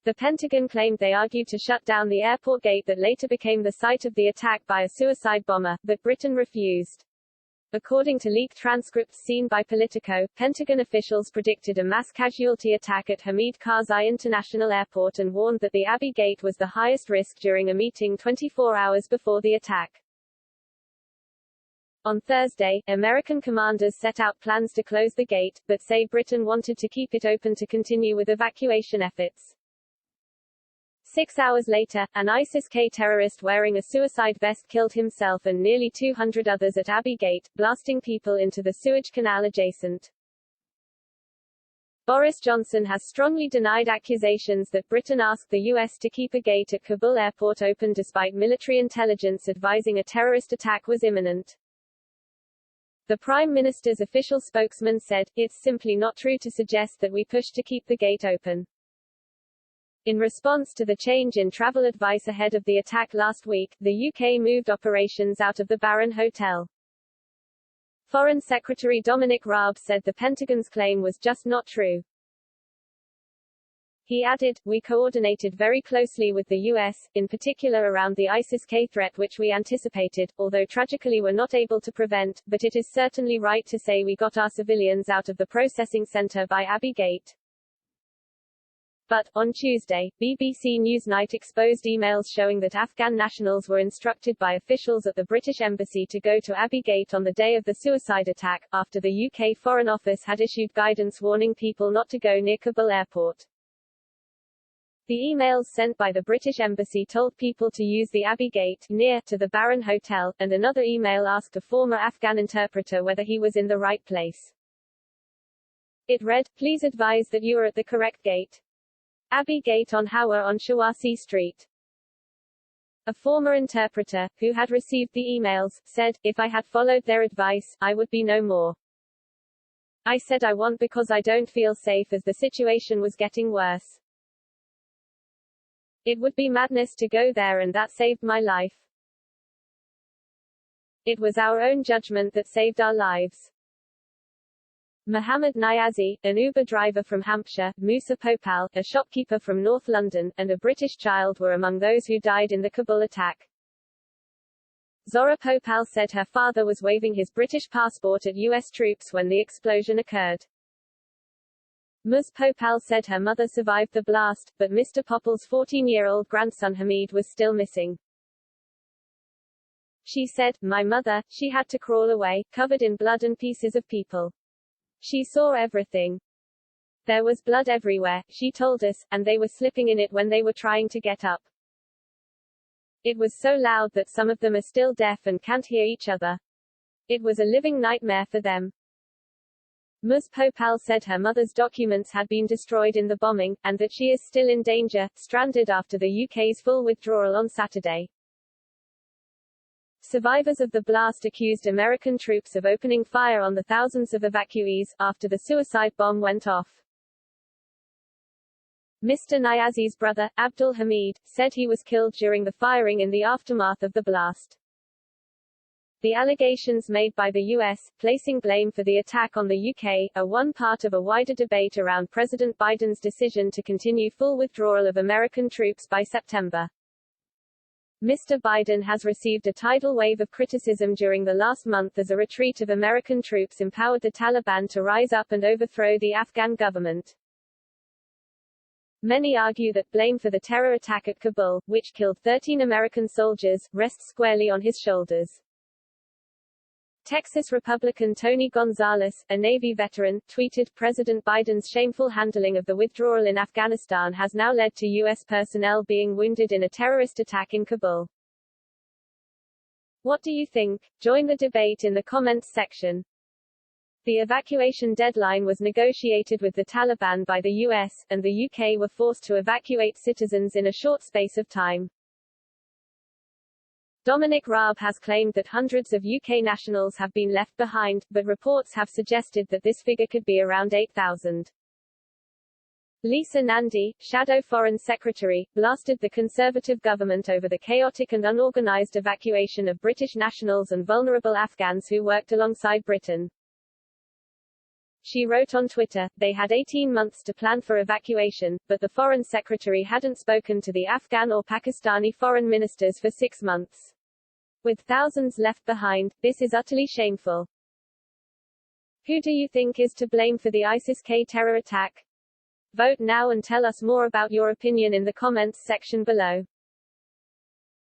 The Pentagon claimed they argued to shut down the airport gate that later became the site of the attack by a suicide bomber, but Britain refused. According to leaked transcripts seen by Politico, Pentagon officials predicted a mass casualty attack at Hamid Karzai International Airport and warned that the Abbey Gate was the highest risk during a meeting 24 hours before the attack. On Thursday, American commanders set out plans to close the gate, but say Britain wanted to keep it open to continue with evacuation efforts. 6 hours later, an ISIS-K terrorist wearing a suicide vest killed himself and nearly 200 others at Abbey Gate, blasting people into the sewage canal adjacent. Boris Johnson has strongly denied accusations that Britain asked the US to keep a gate at Kabul airport open despite military intelligence advising a terrorist attack was imminent. The Prime Minister's official spokesman said, "It's simply not true to suggest that we pushed to keep the gate open." In response to the change in travel advice ahead of the attack last week, the UK moved operations out of the Baron Hotel. Foreign Secretary Dominic Raab said the Pentagon's claim was just not true. He added, "We coordinated very closely with the US, in particular around the ISIS-K threat which we anticipated, although tragically were not able to prevent, but it is certainly right to say we got our civilians out of the processing center by Abbey Gate." But, on Tuesday, BBC Newsnight exposed emails showing that Afghan nationals were instructed by officials at the British Embassy to go to Abbey Gate on the day of the suicide attack, after the UK Foreign Office had issued guidance warning people not to go near Kabul airport. The emails sent by the British Embassy told people to use the Abbey Gate, near to the Baron Hotel, and another email asked a former Afghan interpreter whether he was in the right place. It read, "Please advise that you are at the correct gate. Abbey Gate on Hawa on Shawasi Street." A former interpreter, who had received the emails, said, "If I had followed their advice, I would be no more. I said I want because I don't feel safe as the situation was getting worse. It would be madness to go there and that saved my life. It was our own judgment that saved our lives." Mohammed Niazi, an Uber driver from Hampshire, Musa Popal, a shopkeeper from North London, and a British child were among those who died in the Kabul attack. Zora Popal said her father was waving his British passport at US troops when the explosion occurred. Ms. Popal said her mother survived the blast, but Mr. Popal's 14-year-old grandson Hamid was still missing. She said, "My mother, she had to crawl away, covered in blood and pieces of people. She saw everything. There was blood everywhere," she told us, "and they were slipping in it when they were trying to get up. It was so loud that some of them are still deaf and can't hear each other. It was a living nightmare for them." Ms. Popal said her mother's documents had been destroyed in the bombing, and that she is still in danger, stranded after the UK's full withdrawal on Saturday. Survivors of the blast accused American troops of opening fire on the thousands of evacuees, after the suicide bomb went off. Mr. Niazi's brother, Abdul Hamid, said he was killed during the firing in the aftermath of the blast. The allegations made by the US, placing blame for the attack on the UK, are one part of a wider debate around President Biden's decision to continue full withdrawal of American troops by September. Mr. Biden has received a tidal wave of criticism during the last month as a retreat of American troops empowered the Taliban to rise up and overthrow the Afghan government. Many argue that blame for the terror attack at Kabul, which killed 13 American soldiers, rests squarely on his shoulders. Texas Republican Tony Gonzalez, a Navy veteran, tweeted, "President Biden's shameful handling of the withdrawal in Afghanistan has now led to U.S. personnel being wounded in a terrorist attack in Kabul." What do you think? Join the debate in the comments section. The evacuation deadline was negotiated with the Taliban by the US, and the UK were forced to evacuate citizens in a short space of time. Dominic Raab has claimed that hundreds of UK nationals have been left behind, but reports have suggested that this figure could be around 8,000. Lisa Nandy, Shadow Foreign Secretary, blasted the Conservative government over the chaotic and unorganized evacuation of British nationals and vulnerable Afghans who worked alongside Britain. She wrote on Twitter, they had 18 months to plan for evacuation, but the foreign secretary hadn't spoken to the Afghan or Pakistani foreign ministers for 6 months. With thousands left behind, this is utterly shameful. Who do you think is to blame for the ISIS-K terror attack? Vote now and tell us more about your opinion in the comments section below.